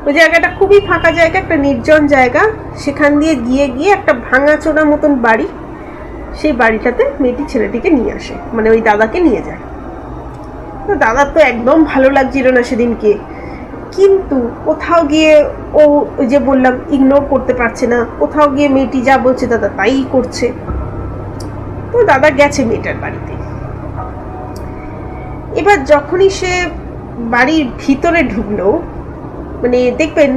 ওই জায়গাটা খুবই ফাঁকা জায়গা, একটা নির্জন জায়গা। সেখান দিয়ে গিয়ে গিয়ে একটা ভাঙাচোরা মতন বাড়ি, সেই বাড়িটাতে মেয়েটি ছেলেটিকে নিয়ে আসে, মানে ওই দাদাকে নিয়ে যায়। তো দাদার তো একদম ভালো লাগছিল না সেদিনকে, কিন্তু কোথাও গিয়ে ও ওই যে বললাম ইগনোর করতে পারছে না, কোথাও গিয়ে মেয়েটি যা বলছে দাদা তাই করছে। তো দাদা গেছে মেয়েটার বাড়িতে। এবার যখনই সে বাড়ির ভিতরে ঢুকলো, মানে দেখবেন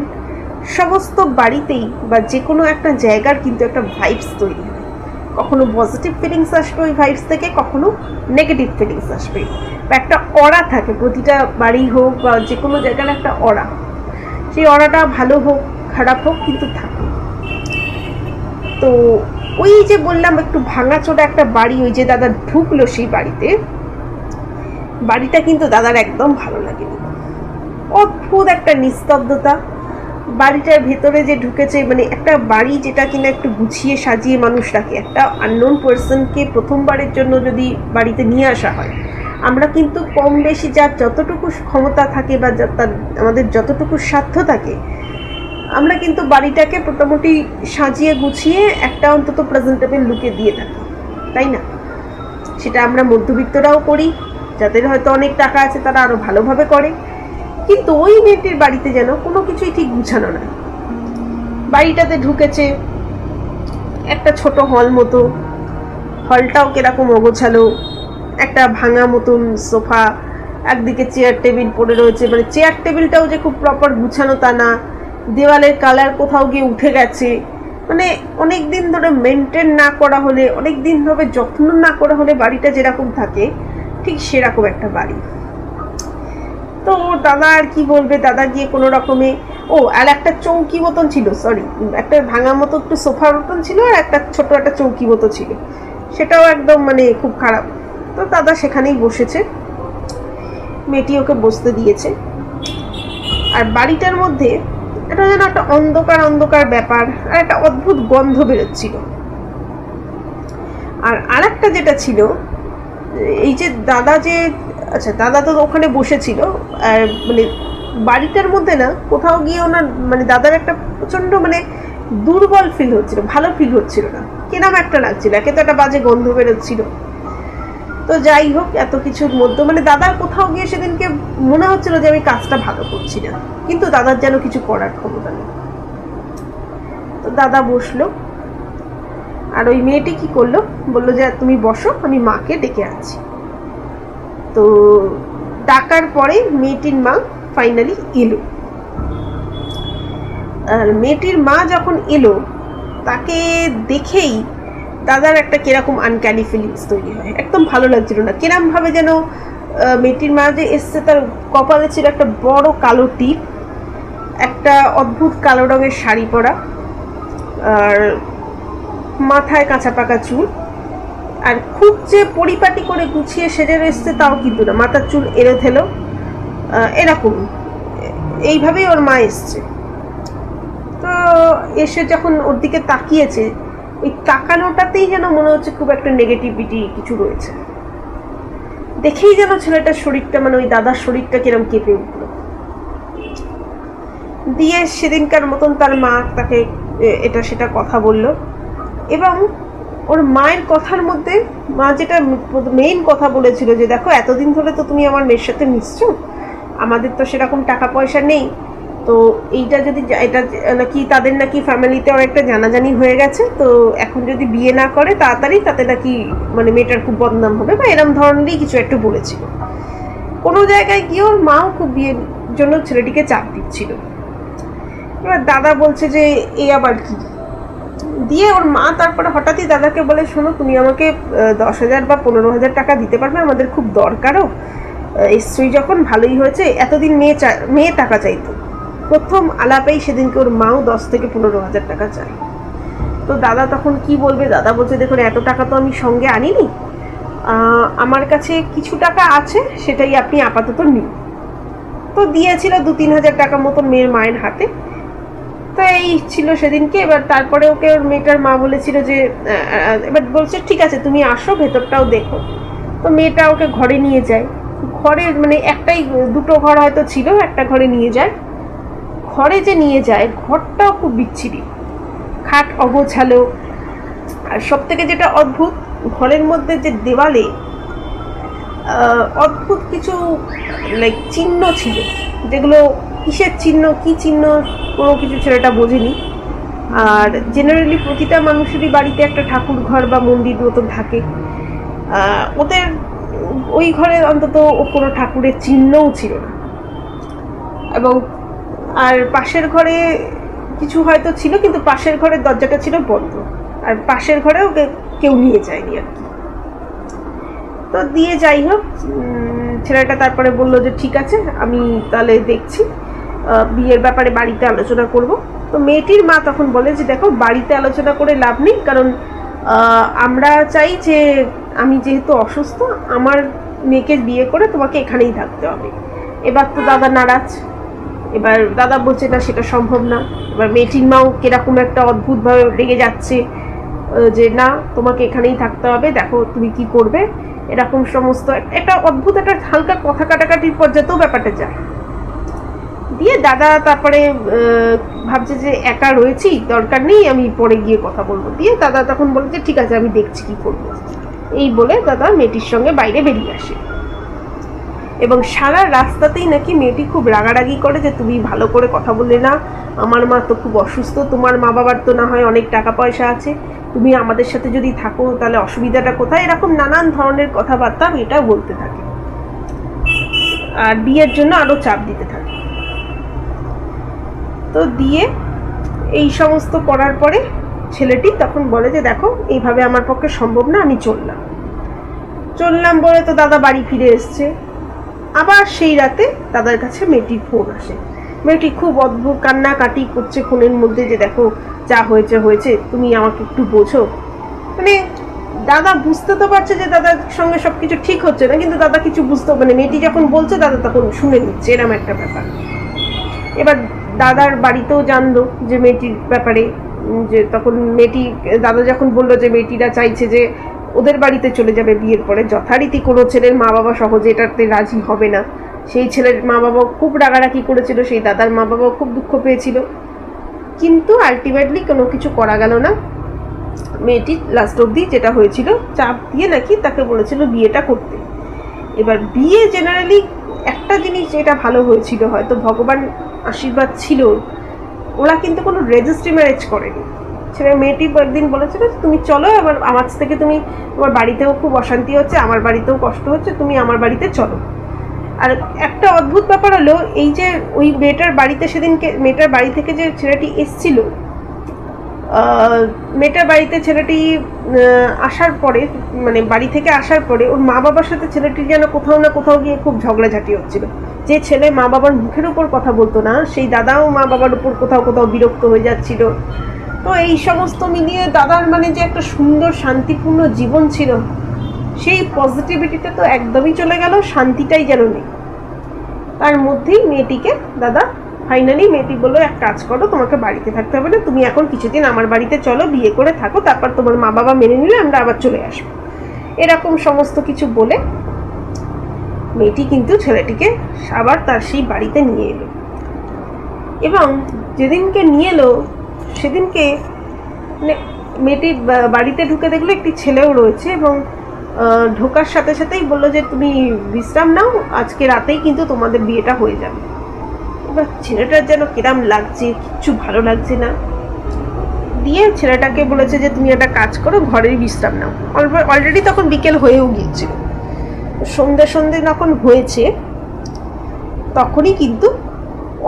সমস্ত বাড়িতেই বা যে কোনো একটা জায়গার কিন্তু একটা ভাইবস তৈরি হয়। কখনো পজিটিভ ফিলিংস আসবে ওই ভাইবস থেকে, কখনো নেগেটিভ ফিলিংস আসবে, বা একটা অরা থাকে প্রতিটা বাড়ি হোক বা যে কোনো জায়গার একটা অরা। সেই অরাটা ভালো হোক খারাপ হোক কিন্তু থাকে। তো ওই যে বললাম একটু ভাঙাচোরা একটা বাড়ি, ওই যে দাদা ঢুকলো সেই বাড়িতে, বাড়িটা কিন্তু দাদার একদম ভালো লাগেনি। অদ্ভুত একটা নিস্তব্ধতা বাড়িটার ভেতরে যে ঢুকেছে, মানে একটা বাড়ি যেটা কিনা একটু গুছিয়ে সাজিয়ে মানুষ রাখে, একটা আননোন পার্সনকে প্রথমবারের জন্য যদি বাড়িতে নিয়ে আসা হয়, আমরা কিন্তু কম বেশি যার যতটুকু ক্ষমতা থাকে বা আমাদের যতটুকু সাধ্য থাকে, আমরা কিন্তু বাড়িটাকে মোটামুটি সাজিয়ে গুছিয়ে একটা অন্তত প্রেজেন্টেবল লুকে দিয়ে থাকি, তাই না? সেটা আমরা মধ্যবিত্তরাও করি, যাদের হয়তো অনেক টাকা আছে তারা আরো ভালোভাবে করে। কিন্তু ওই মেয়েটির বাড়িতে যেন কোনো কিছুই ঠিক গুছানো না। বাড়িটাতে ঢুকেছে একটা ছোট হল মতো, হলটাও কিরকম অগোছালো, একটা ভাঙা মতন সোফা, একদিকে চেয়ার টেবিল পড়ে রয়েছে, মানে চেয়ার টেবিলটাও যে খুব প্রপার গুছানো তা না, দেওয়ালের কালার কোথাও গিয়ে উঠে গেছে, মানে অনেক দিন ধরে মেনটেন না করা হলে, অনেক দিন ধরে যত্ন না করা হলে বাড়িটা যেরকম থাকে ঠিক সেরকম একটা বাড়ি। তো দাদা আর কি বলবে, দাদা গিয়ে কোনো রকমে, ও আর একটা চৌকি মতন ছিল, সরি একটা ভাঙা মতো একটু সোফার মতন ছিল, আর একটা ছোট একটা চৌকি মতো ছিল, সেটাও একদম মানে খুব খারাপ। তো দাদা সেখানেই বসেছে, মেয়েটি ওকে বসতে দিয়েছে। আর বাড়িটার মধ্যে এটা যেন একটা অন্ধকার অন্ধকার ব্যাপার, আর একটা অদ্ভুত গন্ধ বেরোচ্ছিল। আর আরেকটা যেটা ছিল, এই যে দাদা যে, আচ্ছা দাদা তো ওখানে বসেছিল, আর মানে বাড়িটার মধ্যে না কোথাও গিয়ে ওনার মানে দাদার একটা প্রচন্ড মানে দুর্বল ফিল হচ্ছিল, ভালো ফিল হচ্ছিল না, কিরম একটা লাগছিল, একে তো একটা বাজে গন্ধ বেরোচ্ছিল। তো যাই হোক, এত কিছুর মধ্যে মানে দাদার কোথাও গিয়ে সেদিনকে মনে হচ্ছিল যে আমি কাজটা ভালো করছি না, কিন্তু দাদার যেন কিছু করার ক্ষমতা নেই। তো দাদা বসলো, আর ওই মেয়েটি কি করলো, বললো যে তুমি বসো, আমি মাকে ডেকে আনছি। তো ডাকার পরে মেয়েটির মা ফাইনালি এলো। আর মেয়েটির মা যখন এলো, তাকে দেখেই দাদার একটা কিরকম আনক্যানি ফিলিংস তৈরি হয়, একদম ভালো লাগছিল না, কিরম ভাবে যেন মেয়েটির মা যে এসছে তার কপালে ছিল একটা বড় কালো টিপ, একটা অদ্ভুত কালো রঙের শাড়ি পরা, আর মাথায় কাঁচা পাকা চুল, আর খুব যে পরিপাটি করে গুছিয়ে সেজে এসছে তাও কিন্তু না, মাথার চুল এলোথেলো এরকম, এইভাবেই ওর মা এসছে। তো এসে যখন ওর দিকে তাকিয়েছে, ওই তাকানোটাতেই যেন মনে হচ্ছে খুব একটা নেগেটিভিটি কিছু রয়েছে, দেখেই যেন ছেলেটার শরীরটা মানে ওই দাদার শরীরটা কিরম কেঁপে উঠলো। দিয়ে সেদিনকার মতন তার মা তাকে এটা সেটা কথা বলল, এবং ওর মায়ের কথার মধ্যে মা যেটা মেইন কথা বলেছিল যে দেখো এতদিন ধরে তো তুমি আমার মেয়ের সাথে মিশছো, আমাদের তো সেরকম টাকা পয়সা নেই, তো এইটা যদি এটা নাকি তাদের নাকি ফ্যামিলিতে অনেকটা জানাজানি হয়ে গেছে, তো এখন যদি বিয়ে না করে তাড়াতাড়ি তাতে নাকি মানে মেয়েটার খুব বদনাম হবে, বা এরম ধরনেরই কিছু একটা বলেছিল। কোনো জায়গায় গিয়ে ওর মাও খুব বিয়ের জন্য ছেলেটিকে চাপ দিচ্ছিল। এবার দাদা বলছে যে এই আবার কি, দিয়ে ওর মা তারপরে হঠাৎই দাদাকে বলে শোনো তুমি আমাকে 10,000 বা 15,000 টাকা দিতে পারবে, আমাদের খুব দরকারও, এসছই যখন ভালোই হয়েছে, এতদিন মেয়ে টাকা চাইতো, প্রথম আলাপেই সেদিনকে ওর মাও 10 থেকে 15,000 টাকা চায়। তো দাদা তখন কি বলবে, দাদা বলছে দেখুন এত টাকা তো আমি সঙ্গে আনিনি, আমার কাছে কিছু টাকা আছে, সেটাই আপনি আপাতত নিন। তো দিয়েছিল 2-3 হাজার টাকা মতন মেয়ের মায়ের হাতে। তো এই ছিল সেদিনকে। এবার তারপরে ওকে ওর মেয়েটার মা বলেছিল যে এবার বলছে ঠিক আছে তুমি আসো, ভেতরটাও দেখো। তো মেয়েটা ওকে ঘরে নিয়ে যায়, ঘরে মানে একটাই দুটো ঘর হয়তো ছিল, একটা ঘরে নিয়ে যায়, ঘরে যে নিয়ে যায় ঘরটাও খুব বিচ্ছিরি, খাট অগোছালো। আর সব থেকে যেটা অদ্ভুত, ঘরের মধ্যে যে দেওয়ালে অদ্ভুত কিছু লাইক চিহ্ন ছিল, যেগুলো কিসের চিহ্ন, কি চিহ্ন, কোনো কিছু ছেলেটা বোঝেনি। আর জেনারেলি প্রতিটা মানুষেরই বাড়িতে একটা ঠাকুর ঘর বা মন্দির মতন থাকে, ওদের ওই ঘরে অন্তত কোনো ঠাকুরের চিহ্নও ছিল না। এবং আর পাশের ঘরে কিছু হয়তো ছিল, কিন্তু পাশের ঘরের দরজাটা ছিল বন্ধ, আর পাশের ঘরেও কেউ নিয়ে যায়নি আর কি। তো দিয়ে যাই হোক, ছেলেটা তারপরে বললো যে ঠিক আছে, আমি তাহলে দেখছি, বিয়ের ব্যাপারে বাড়িতে আলোচনা করব। তো মেয়েটির মা তখন বলে যে দেখো, বাড়িতে আলোচনা করে লাভ নেই, কারণ আমরা চাই যে আমি যেহেতু অসুস্থ, আমার মেয়েকে বিয়ে করে তোমাকে এখানেই থাকতে হবে। এবার তো দাদা নারাজ, এবার দাদা বলছে না সেটা সম্ভব না। এবার মেয়েটির মাও কিরকম একটা অদ্ভুতভাবে রেগে যাচ্ছে যে না, তোমাকে এখানেই থাকতে হবে, দেখো তুমি কি করবে, এরকম সমস্ত একটা অদ্ভুত একটা হালকা কথা কাটাকাটির পর্যায়েও ব্যাপারটা যায়। দিয়ে দাদা তারপরে ভাবছে যে একা রয়েছি, দরকার নেই, আমি পরে গিয়ে কথা বলবো। দিয়ে দাদা তখন বলে যে ঠিক আছে, আমি দেখছি কি করবো। এই বলে দাদা মেয়েটির সঙ্গে বাইরে বেরিয়ে আসে। এবং সারা রাস্তাতেই নাকি মেয়েটি খুব রাগারাগি করে যে তুমি ভালো করে কথা বললে না, আমার মা তো খুব অসুস্থ, তোমার মা বাবার তো না হয় অনেক টাকা পয়সা আছে, তুমি আমাদের সাথে যদি থাকো তাহলে অসুবিধাটা কোথায়, এরকম নানান ধরনের কথাবার্তা মেয়েটা বলতে থাকে, আর বিয়ের জন্য আরো চাপ দিতে থাকে। তো দিয়ে এই সমস্ত করার পরে ছেলেটি তখন বলে যে দেখো, এইভাবে আমার পক্ষে সম্ভব না, আমি চললাম বলে তো দাদা বাড়ি ফিরে এসছে। আবার সেই রাতে দাদার কাছে মেয়েটির ফোন আসে। মেয়েটি খুব অদ্ভুত কান্নাকাটি করছে ফোনের মধ্যে যে দেখো যা হয়েছে হয়েছে, তুমি আমাকে একটু বোঝো। মানে দাদা বুঝতে তো পারছে যে দাদার সঙ্গে সবকিছু ঠিক হচ্ছে না, কিন্তু দাদা কিছু বুঝতে, মানে মেয়েটি যখন বলছে দাদা তখন শুনে নিচ্ছে, এরকম একটা ব্যাপার। এবার দাদার বাড়িতেও জানলো যে মেয়েটির ব্যাপারে, যে তখন মেয়েটি, দাদা যখন বললো যে মেয়েটিরা চাইছে যে ওদের বাড়িতে চলে যাবে বিয়ের পরে, যথারীতি কোনো ছেলের মা বাবা সহজে এটাতে রাজি হবে না। সেই ছেলের মা বাবা খুব রাগারাগি করেছিল, সেই দাদার মা বাবাও খুব দুঃখ পেয়েছিল, কিন্তু আলটিমেটলি কোনো কিছু করা গেল না। মেয়েটি লাস্ট অবধি যেটা হয়েছিল, চাপ দিয়ে নাকি তাকে বলেছিল বিয়েটা করতে। এবার বিয়ে জেনারেলি একটা জিনিস যেটা ভালো হয়েছিল, হয়তো ভগবান আশীর্বাদ ছিল, ওরা কিন্তু কোনো রেজিস্ট্রি ম্যারেজ করেনি। ছেলে মেয়েটি একদিন বলেছিল তুমি চলো, এবার আমার থেকে তুমি, তোমার বাড়িতেও খুব অশান্তি হচ্ছে, আমার বাড়িতেও কষ্ট হচ্ছে, তুমি আমার বাড়িতে চলো। আর একটা অদ্ভুত ব্যাপার হলো, এই যে ওই মেয়েটার বাড়িতে সেদিনকে, মেয়েটার বাড়ি থেকে যে ছেলেটি এসছিল, মেয়েটার বাড়িতে ছেলেটি আসার পরে, মানে বাড়ি থেকে আসার পরে ওর মা বাবার সাথে ছেলেটির যেন কোথাও না কোথাও গিয়ে খুব ঝগড়াঝাটি হচ্ছিল। যে ছেলে মা বাবার মুখের উপর কথা বলতো না, সেই দাদাও মা বাবার উপর কোথাও কোথাও বিরক্ত হয়ে যাচ্ছিল। তো এই সমস্ত মিলিয়ে দাদার মানে যে একটা সুন্দর শান্তিপূর্ণ জীবন ছিল, সেই পজিটিভিটিটা তো একদমই চলে গেল, শান্তিটাই যেন নেই। তার মধ্যেই মেয়েটিকে দাদা ফাইনালি, মেয়েটি বললো এক কাজ করো, তোমাকে বাড়িতে থাকতে হবে না, তুমি এখন কিছুদিন আমার বাড়িতে চলো, বিয়ে করে থাকো, তারপর তোমার মা বাবা মেনে নিলে আমরা আবার চলে আসবো। এরকম সমস্ত কিছু বলে মেয়েটি কিন্তু ছেলেটিকে আবার তার সেই বাড়িতে নিয়ে এলো। এবং যেদিনকে নিয়ে এলো সেদিনকে মানে মেয়েটি বাড়িতে ঢুকে দেখলো একটি ছেলেও রয়েছে, এবং ঢোকার সাথে সাথেই বললো যে তুমি বিশ্রাম নাও, আজকে রাতেই কিন্তু তোমাদের বিয়েটা হয়ে যাবে। এবার ছেলেটার যেন কিরাম লাগছে, কিচ্ছু ভালো লাগছে না। দিয়ে ছেলেটাকে বলেছে যে তুমি একটা কাজ করো, ঘরেই বিশ্রাম নাও। অলরেডি তখন বিকেল হয়েও গিয়েছিল, সন্ধে যখন হয়েছে তখনই কিন্তু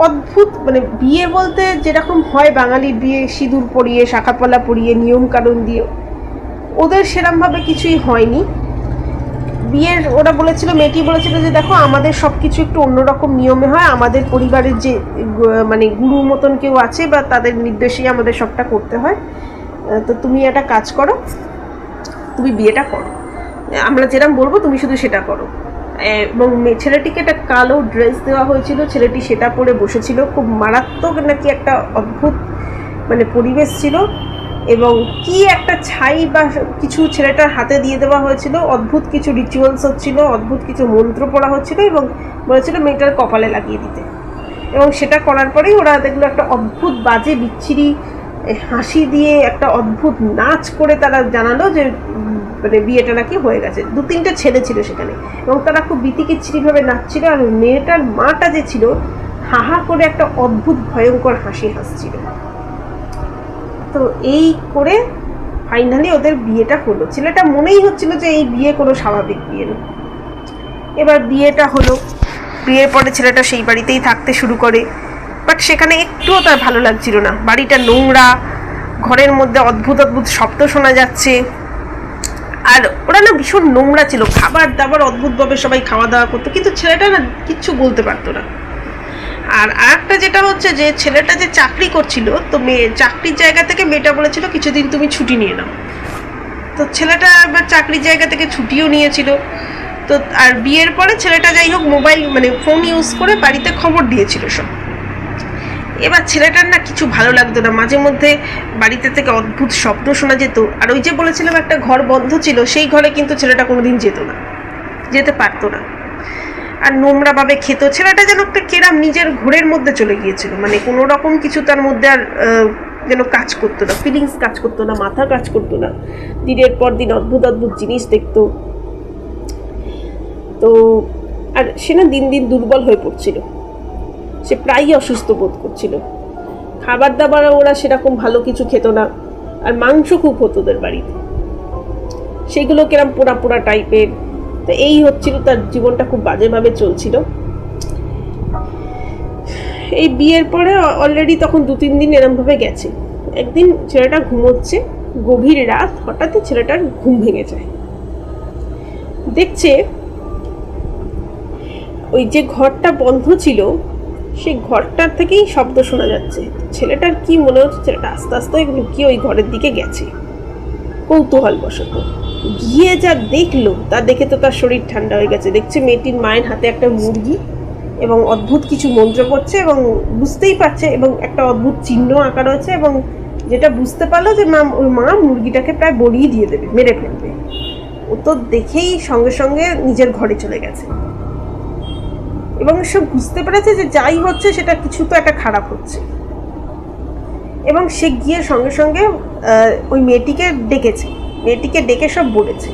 অদ্ভুত, মানে বিয়ে বলতে যেরকম হয় বাঙালির বিয়ে, সিঁদুর পরিয়ে, শাঁখাপলা পরিয়ে, নিয়ম কানুন দিয়ে, ওদের সেরমভাবে কিছুই হয়নি। বিয়ের ওরা বলেছিল, মেয়েটি বলেছিল যে দেখো আমাদের সব কিছু একটু অন্যরকম নিয়মে হয়, আমাদের পরিবারের যে মানে গুরু মতন কেউ আছে বা তাদের নির্দেশেই আমাদের সবটা করতে হয়, তো তুমি একটা কাজ করো, তুমি বিয়েটা করো, আমরা যেরকম বলবো তুমি শুধু সেটা করো। এবং ছেলেটিকে একটা কালো ড্রেস দেওয়া হয়েছিল, ছেলেটি সেটা পরে বসেছিল। খুব মারাত্মক নাকি একটা অদ্ভুত মানে পরিবেশ ছিল, এবং কি একটা ছাই বা কিছু ছেলেটার হাতে দিয়ে দেওয়া হয়েছিল, অদ্ভুত কিছু রিচুয়ালস হচ্ছিল, অদ্ভুত কিছু মন্ত্র পড়া হচ্ছিল, এবং বলেছিল মেয়েটার কপালে লাগিয়ে দিতে। এবং সেটা করার পরেই ওরা দেখলো একটা অদ্ভুত বাজে বিচ্ছিরি হাসি দিয়ে একটা অদ্ভুত নাচ করে তারা জানালো যে মানে বিয়েটা নাকি হয়ে গেছে। 2-3টে ছেলে ছিল সেখানে এবং তারা খুব বিতিকিচ্ছিরিভাবে নাচছিল। আর মেয়েটার মাটা যে ছিল হাহা করে একটা অদ্ভুত ভয়ঙ্কর হাসি হাসছিল। তো এই করে ফাইনালি ওদের বিয়েটা হলো। ছেলেটা মনেই হচ্ছিল যে এই বিয়ে কোনো স্বাভাবিক বিয়ে না। এবার বিয়েটা হলো, বিয়ের পরে ছেলেটা সেই বাড়িতেই থাকতে শুরু করে। বাট সেখানে একটুও তার ভালো লাগছিল না। বাড়িটা নোংরা, ঘরের মধ্যে অদ্ভুত অদ্ভুত শব্দ শোনা যাচ্ছে, আর ওরা না ভীষণ নোংরা ছিল। খাবার দাবার অদ্ভুতভাবে সবাই খাওয়া দাওয়া করতো, কিন্তু ছেলেটা না কিচ্ছু বলতে পারতো না। আর আরেকটা যেটা হচ্ছে যে ছেলেটা যে চাকরি করছিল, তো চাকরির জায়গা থেকে মেয়েটা বলেছিল কিছুদিন তুমি ছুটি নিয়ে নাও। তো ছেলেটা এবার চাকরির জায়গা থেকে ছুটিও নিয়েছিল। তো আর বিয়ের পরে ছেলেটা যাই হোক মোবাইল মানে ফোন ইউজ করে বাড়িতে খবর দিয়েছিল সব। এবার ছেলেটার না কিছু ভালো লাগতো না, মাঝে মধ্যে বাড়িতে থেকে অদ্ভুত শব্দ শোনা যেত। আর ওই যে বলেছিলাম একটা ঘর বন্ধ ছিল, সেই ঘরে কিন্তু ছেলেটা কোনোদিন যেতে পারতো না। আর নোংরাভাবে খেত। ছেলেটা যেন একটা কেরাম নিজের ঘোরের মধ্যে চলে গিয়েছিল, মানে কোনো রকম কিছু তার মধ্যে আর যেন কাজ করতো না, ফিলিংস কাজ করতো না, মাথা কাজ করতো না। দিনের পর দিন অদ্ভুত অদ্ভুত জিনিস দেখতো। তো আর সে না দিন দিন দুর্বল হয়ে পড়ছিল, সে প্রায়ই অসুস্থ বোধ করছিল। খাবার দাবার ওরা সেরকম ভালো কিছু খেত না, আর মাংস খুব হতো ওদের বাড়িতে, সেগুলো কিরম পোড়া পোড়া টাইপের। তো এই হচ্ছিল, তার জীবনটা খুব বাজেভাবে চলছিল। এই বিয়ের পরে অলরেডি তখন 2-3 দিন এরমভাবে গেছে। একদিন ছেলেটা ঘুমোচ্ছে, গভীর রাত, হঠাৎই ছেলেটার ঘুম ভেঙে যায়। দেখছে ওই যে ঘরটা বন্ধ ছিল সেই ঘরটার থেকেই শব্দ শোনা যাচ্ছে। ছেলেটার কি মনে হচ্ছে, ছেলেটা আস্তে আস্তে লুকিয়ে ওই ঘরের দিকে গেছে কৌতূহল বশত। গিয়ে যা দেখলো তা দেখে তো তার শরীর ঠান্ডা হয়ে গেছে। দেখছে মেয়েটির মায়ের হাতে একটা মুরগি এবং অদ্ভুত কিছু মন্ত্র পড়ছে এবং বুঝতেই পারছে, এবং একটা অদ্ভুত চিহ্ন আঁকা রয়েছে, এবং যেটা বুঝতে পারলো যে ওর মা মুরগিটাকে প্রায় বলিয়ে দিয়ে দেবে, মেরে ফেলবে। ও তো দেখেই সঙ্গে সঙ্গে নিজের ঘরে চলে গেছে এবং সে বুঝতে পেরেছে যে যাই হচ্ছে সেটা কিছু তো একটা খারাপ হচ্ছে। এবং সে গিয়ে সঙ্গে সঙ্গে ওই মেয়েটিকে ডেকে সব বলেছে।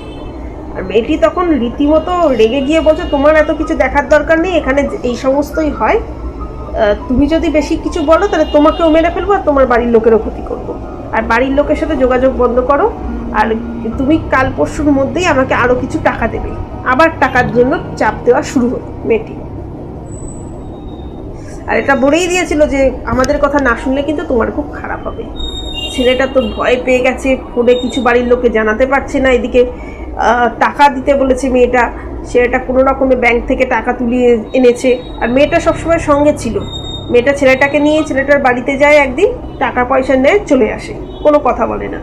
আর মেয়েটি তখন রীতিমতো রেগে গিয়ে বলছে, তোমার এত কিছু দেখার দরকার নেই, এখানে এই সমস্তই হয়, তুমি যদি বেশি কিছু বলো তাহলে তোমাকেও মেরে ফেলবো আর তোমার বাড়ির লোকেরও ক্ষতি করবো। আর বাড়ির লোকের সাথে যোগাযোগ বন্ধ করো, আর তুমি কাল পরশুর মধ্যেই আমাকে আরো কিছু টাকা দেবে। আবার টাকার জন্য চাপ দেওয়া শুরু হলো মেয়েটি। আর এটা বলেই দিয়েছিল যে আমাদের কথা না শুনলে কিন্তু তোমার খুব খারাপ হবে। ছেলেটা তো ভয় পেয়ে গেছে, ফোনে কিছু বাড়ির লোকে জানাতে পারছে না। এদিকে টাকা দিতে বলেছে মেয়েটা, সেটা কোনো রকমে ব্যাংক থেকে টাকা তুলিয়ে এনেছে। আর মেয়েটা সবসময় সঙ্গে ছিল। মেয়েটা ছেলেটাকে নিয়ে ছেলেটার বাড়িতে যায়, একদিন টাকা পয়সা নেয়, চলে আসে, কোনো কথা বলে না।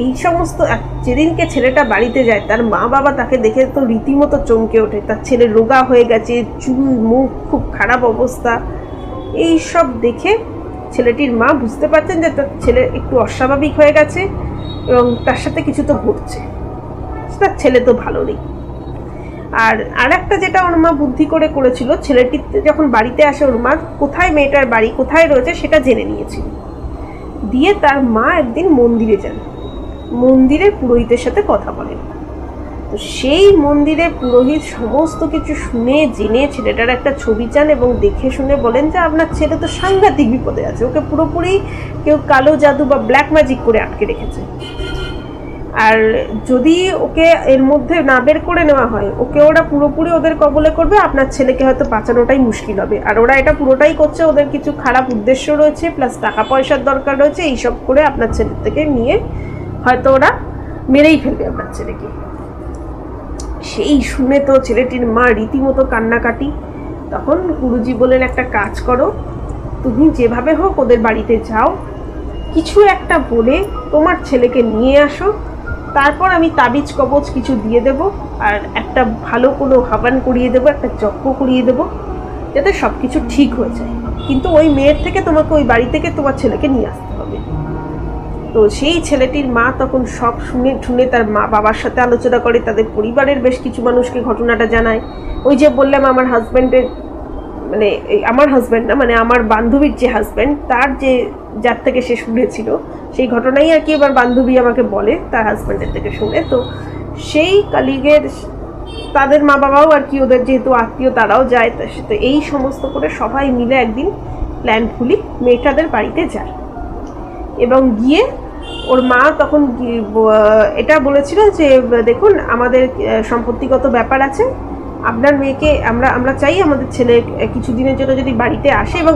এই সমস্ত যেদিনকে ছেলেটা বাড়িতে যায় তার মা বাবা তাকে দেখে তো রীতিমতো চমকে ওঠে। তার ছেলে রোগা হয়ে গেছে, চুল মুখ খুব খারাপ অবস্থা। এই সব দেখে ছেলেটির মা বুঝতে পারছেন যে তার ছেলে একটু অস্বাভাবিক হয়ে গেছে এবং তার সাথে কিছু তো ঘটছে, তার ছেলে তো ভালো নেই। আর একটা যেটা ওর মা বুদ্ধি করেছিল, ছেলেটি যখন বাড়িতে আসে ওর মা কোথায় মেয়েটার বাড়ি কোথায় রয়েছে সেটা জেনে নিয়েছিল। দিয়ে তার মা একদিন মন্দিরে যান, মন্দিরের পুরোহিতের সাথে কথা বলেন। তো সেই মন্দিরের পুরোহিত সমস্ত কিছু শুনে জেনে ছেলেটার একটা ছবি চান এবং দেখে শুনে বলেন যে আপনার ছেলে তো সাংঘাতিক বিপদে আছে, ওকে পুরোপুরি কেউ কালো জাদু বা ব্ল্যাক ম্যাজিক করে আটকে রেখেছে। আর যদি ওকে এর মধ্যে না বের করে নেওয়া হয়, ওকে ওরা পুরোপুরি ওদের কবলে করবে, আপনার ছেলেকে হয়তো বাঁচানোটাই মুশকিল হবে। আর ওরা এটা পুরোটাই করছে, ওদের কিছু খারাপ উদ্দেশ্য রয়েছে, প্লাস টাকা পয়সার দরকার রয়েছে। এইসব করে আপনার ছেলের থেকে নিয়ে হয়তো ওরা মেরেই ফেলবে আপনার ছেলেকে। সেই শুনে তো ছেলেটির মা রীতিমতো কান্নাকাটি। তখন গুরুজি বলেন, একটা কাজ করো, তুমি যেভাবে হোক ওদের বাড়িতে যাও, কিছু একটা বলে তোমার ছেলেকে নিয়ে আসো, তারপর আমি তাবিজ কবচ কিছু দিয়ে দেব, আর একটা ভালো কোনো হাবান করিয়ে দেবো, একটা যজ্ঞ করিয়ে দেবো, যাতে সব কিছু ঠিক হয়ে যায়। কিন্তু ওই মেয়ের থেকে তোমাকে ওই বাড়ি থেকে তোমার ছেলেকে নিয়ে আসতে হবে। তো সেই ছেলেটির মা তখন সব শুনে তার মা বাবার সাথে আলোচনা করে, তাদের পরিবারের বেশ কিছু মানুষকে ঘটনাটা জানায়। ওই যে বললাম আমার হাজব্যান্ডের মানে আমার হাজব্যান্ড না, মানে আমার বান্ধবীর যে হাজব্যান্ড, তার যার থেকে সে শুনেছিল সেই ঘটনাই আর কি এবার বান্ধবী আমাকে বলে তার হাজব্যান্ডের থেকে শুনে। তো সেই কালিগের তাদের মা বাবাও আর কি, ওদের যেহেতু আত্মীয় তারাও যায়, তো এই সমস্ত করে সবাই মিলে একদিন প্ল্যানফুলি মেয়েটাদের বাড়িতে যায় এবং গিয়ে ওর মা তখন এটা বলেছিল যে দেখুন আমাদের সম্পত্তিগত ব্যাপার আছে, আপনার মেয়েকে আমরা চাই আমাদের ছেলে কিছুদিনের জন্য যদি বাড়িতে আসে। এবং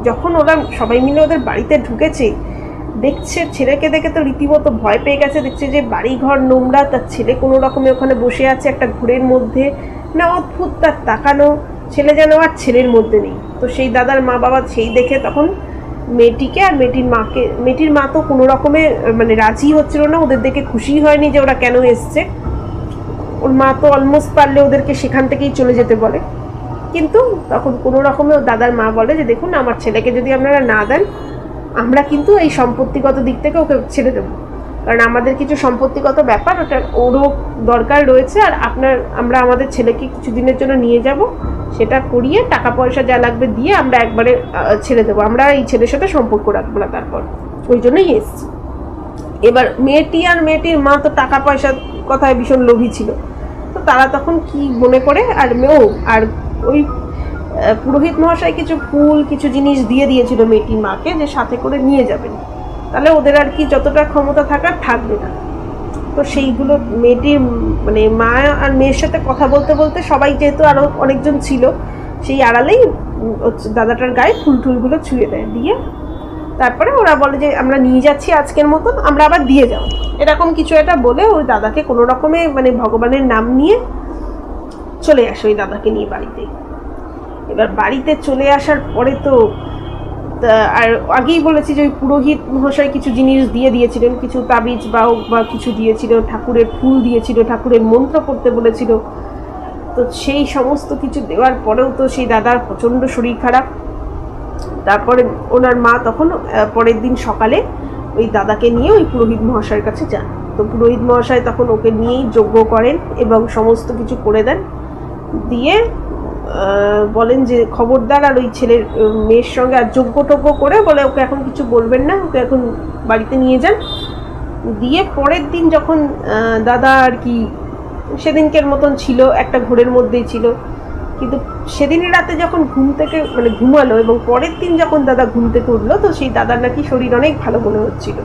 যখন ওরা সবাই মিলে ওদের বাড়িতে ঢুকেছে, দেখছে ছেলেকে দেখে তো রীতিমতো ভয় পেয়ে গেছে। দেখছে যে বাড়ি ঘর নোংরা, তার ছেলে কোনো রকমে ওখানে বসে আছে একটা ঘোরের মধ্যে, না অদ্ভুত তার তাকানো, ছেলে যেন আর ছেলের মধ্যে নেই। তো সেই দাদার মা বাবা সেই দেখে তখন মেয়েটিকে আর মেয়েটির মা তো কোনো রকমে মানে রাজি হচ্ছিল না, ওদের দেখে খুশি হয়নি যে ওরা কেন এসছে। ওর মা তো অলমোস্ট পারলে ওদেরকে সেখান থেকেই চলে যেতে বলে, কিন্তু তখন কোনো রকমে দাদার মা বলে যে দেখুন আমার ছেলেকে যদি আপনারা না দেন, আমরা কিন্তু এই সম্পত্তিগত দিক থেকে ওকে ছেড়ে দেবো, কারণ আমাদের কিছু সম্পত্তিগত ব্যাপার ওটা ওরও দরকার রয়েছে, আর আমরা আমাদের ছেলেকে কিছুদিনের জন্য নিয়ে যাব, সেটা করিয়ে টাকা পয়সা যা লাগবে দিয়ে আমরা একবারে ছেড়ে দেবো, আমরা এই ছেলের সাথে সম্পর্ক রাখবো না। তারপর ওই জন্যই এসছি। এবার মেয়েটি আর মেয়েটির মা তো টাকা পয়সার কথায় ভীষণ লোভী ছিল, তো তারা তখন কি মনে করে আর ওই পুরোহিত মহাশয় কিছু ফুল কিছু জিনিস দিয়ে দিয়েছিল মেয়েটির মাকে, যে সাথে করে নিয়ে যাবেন, তাহলে ওদের আর কি যতটা ক্ষমতা থাকার থাকবে না। তো সেইগুলো মেয়েটির মানে মা আর মেয়ের সাথে কথা বলতে বলতে সবাই যেহেতু আরও অনেকজন ছিল, সেই আড়ালেই দাদাটার গায়ে ফুলগুলো ছুঁয়ে দেয়, দিয়ে তারপরে ওরা বলে যে আমরা নিয়ে যাচ্ছি আজকের মতন, আমরা আবার দিয়ে যাও, এরকম কিছু একটা বলে ওই দাদাকে কোনো রকমে মানে ভগবানের নাম নিয়ে চলে আসে ওই দাদাকে নিয়ে বাড়িতে। এবার বাড়িতে চলে আসার পরে তো আর আগেই বলেছি যে ওই পুরোহিত মহাশয় কিছু জিনিস দিয়ে দিয়েছিলেন, কিছু তাবিজ বা কিছু দিয়েছিল, ঠাকুরের ফুল দিয়েছিল, ঠাকুরের মন্ত্র পড়তে বলেছিল। তো সেই সমস্ত কিছু দেওয়ার পরেও তো সেই দাদার প্রচণ্ড শরীর খারাপ। তারপরে ওনার মা তখন পরের দিন সকালে ওই দাদাকে নিয়ে ওই পুরোহিত মহাশয়ের কাছে যান। তো পুরোহিত মহাশয় তখন ওকে নিয়েই যজ্ঞ করেন এবং সমস্ত কিছু করে দেন, দিয়ে বলেন যে খবরদার আর ওই ছেলের মেয়ের সঙ্গে আর যজ্ঞ করে বলে ওকে এখন কিছু বলবেন না, ওকে এখন বাড়িতে নিয়ে যান। দিয়ে পরের দিন যখন দাদা আর কি সেদিনকের মতন ছিল, একটা ঘোরের মধ্যেই ছিল, কিন্তু সেদিনের রাতে যখন ঘুম থেকে মানে ঘুমালো এবং পরের দিন যখন দাদা ঘুম থেকে উঠলো, তো সেই দাদার নাকি শরীর অনেক ভালো মনে হচ্ছিল।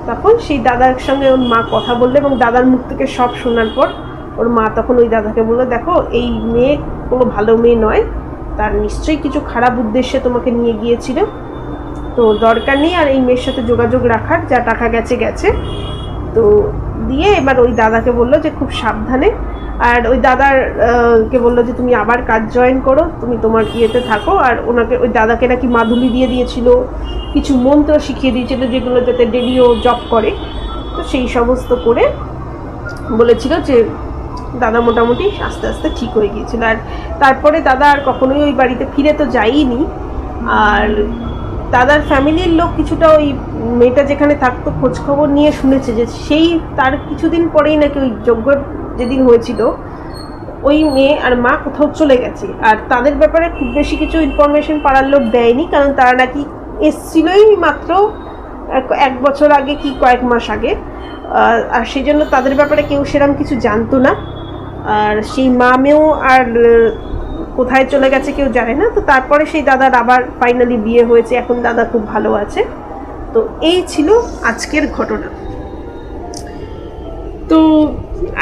তখন সেই দাদার সঙ্গে ওর মা কথা বললো এবং দাদার মুখ থেকে সব শোনার পর ওর মা তখন ওই দাদাকে বললো, দেখো এই মেয়ে কোনো ভালো মেয়ে নয়, তার নিশ্চয়ই কিছু খারাপ উদ্দেশ্যে তোমাকে নিয়ে গিয়েছিল, তো দরকার নেই আর এই মেয়ের সাথে যোগাযোগ রাখার, যা টাকা গেছে। তো দিয়ে এবার ওই দাদাকে বললো যে খুব সাবধানে, আর ওই দাদার কে বললো যে তুমি আবার কাজ জয়েন করো, তুমি তোমার ইয়েতে থাকো। আর ওনাকে ওই দাদাকে নাকি মাদুলি দিয়ে দিয়েছিল, কিছু মন্ত্র শিখিয়ে দিয়েছিল যেগুলো যাতে ডেলিও জপ করে। তো সেই সমস্ত করে বলেছিল যে দাদা মোটামুটি আস্তে আস্তে ঠিক হয়ে গিয়েছিল। আর তারপরে দাদা আর কখনোই ওই বাড়িতে ফিরে তো যায়নি। আর দাদার ফ্যামিলির লোক কিছুটা ওই মেয়েটা যেখানে থাকতো খোঁজখবর নিয়ে শুনেছে যে সেই তার কিছুদিন পরেই নাকি ওই যজ্ঞ যেদিন হয়েছিল ওই মেয়ে আর মা কোথাও চলে গেছে। আর তাদের ব্যাপারে খুব বেশি কিছু ইনফরমেশন পাড়ার লোক দেয়নি, কারণ তারা নাকি এসছিলই মাত্র 1 বছর আগে কি কয়েক মাস আগে, আর সেই জন্য তাদের ব্যাপারে কেউ সেরকম কিছু জানতো না। আর সেই মেয়েও আর কোথায় চলে গেছে কেউ জানে না। তো তারপরে সেই দাদার আবার ফাইনালি বিয়ে হয়েছে, এখন দাদা খুব ভালো আছে। তো এই ছিল আজকের ঘটনা। তো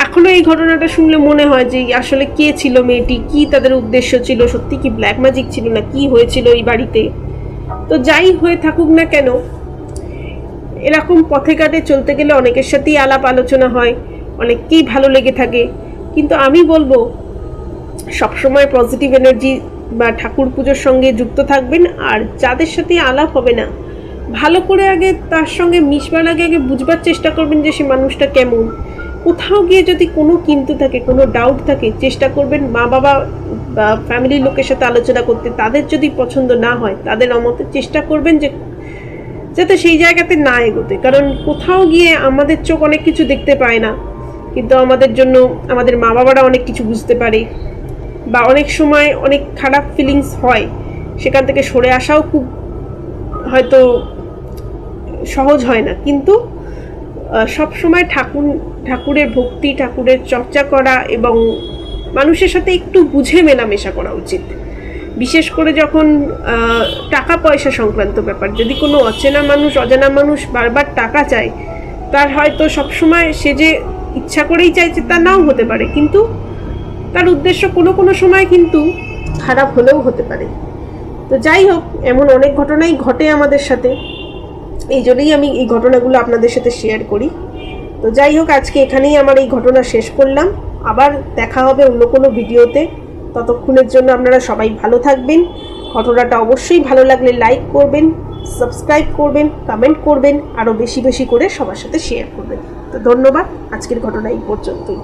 এখনো এই ঘটনাটা শুনলে মনে হয় যে আসলে কে ছিল মেয়েটি, কি তাদের উদ্দেশ্য ছিল, সত্যি কি ব্ল্যাক ম্যাজিক ছিল না কি হয়েছিল এই বাড়িতে। তো যাই হয়ে থাকুক না কেন, এরকম পথে ঘাটে চলতে গেলে অনেকের সাথেই আলাপ আলোচনা হয়, অনেককেই ভালো লেগে থাকে, কিন্তু আমি বলবো সবসময় পজিটিভ এনার্জি বা ঠাকুর পুজোর সঙ্গে যুক্ত থাকবেন। আর যাদের সাথে আলাপ হবে না, ভালো করে আগে তার সঙ্গে মিশবার আগে বুঝবার চেষ্টা করবেন যে সে মানুষটা কেমন। কোথাও গিয়ে যদি কোনো কিন্তু থাকে, কোনো ডাউট থাকে, চেষ্টা করবেন মা বাবা বা ফ্যামিলির লোকের সাথে আলোচনা করতে। তাদের যদি পছন্দ না হয়, তাদের অমতে চেষ্টা করবেন যে যাতে সেই জায়গাতে না এগোতে। কারণ কোথাও গিয়ে আমাদের চোখ অনেক কিছু দেখতে পায় না, কিন্তু আমাদের জন্য আমাদের মা বাবারা অনেক কিছু বুঝতে পারে। বা অনেক সময় অনেক খারাপ ফিলিংস হয়, সেখান থেকে সরে আসাও খুব হয়তো সহজ হয় না, কিন্তু সবসময় ঠাকুরের ভক্তি, ঠাকুরের চর্চা করা এবং মানুষের সাথে একটু বুঝে মেলামেশা করা উচিত। বিশেষ করে যখন টাকা পয়সা সংক্রান্ত ব্যাপার, যদি কোনো অজানা মানুষ বারবার টাকা চায়, তার হয়তো সবসময় সে যে ইচ্ছা করেই চাইছে তা নাও হতে পারে, কিন্তু তার উদ্দেশ্য কোনো সময় কিন্তু খারাপ হলেও হতে পারে। তো যাই হোক, এমন অনেক ঘটনাই ঘটে আমাদের সাথে, এই জন্যই আমি এই ঘটনাগুলো আপনাদের সাথে শেয়ার করি। তো যাই হোক, আজকে এখানেই আমার এই ঘটনা শেষ করলাম। আবার দেখা হবে অন্য কোনো ভিডিওতে। ততক্ষণের জন্য আপনারা সবাই ভালো থাকবেন। ঘটনাটা অবশ্যই ভালো লাগলে লাইক করবেন, সাবস্ক্রাইব করবেন, কমেন্ট করবেন, আরও বেশি বেশি করে সবার সাথে শেয়ার করবেন। তো ধন্যবাদ, আজকের ঘটনা এই পর্যন্তই।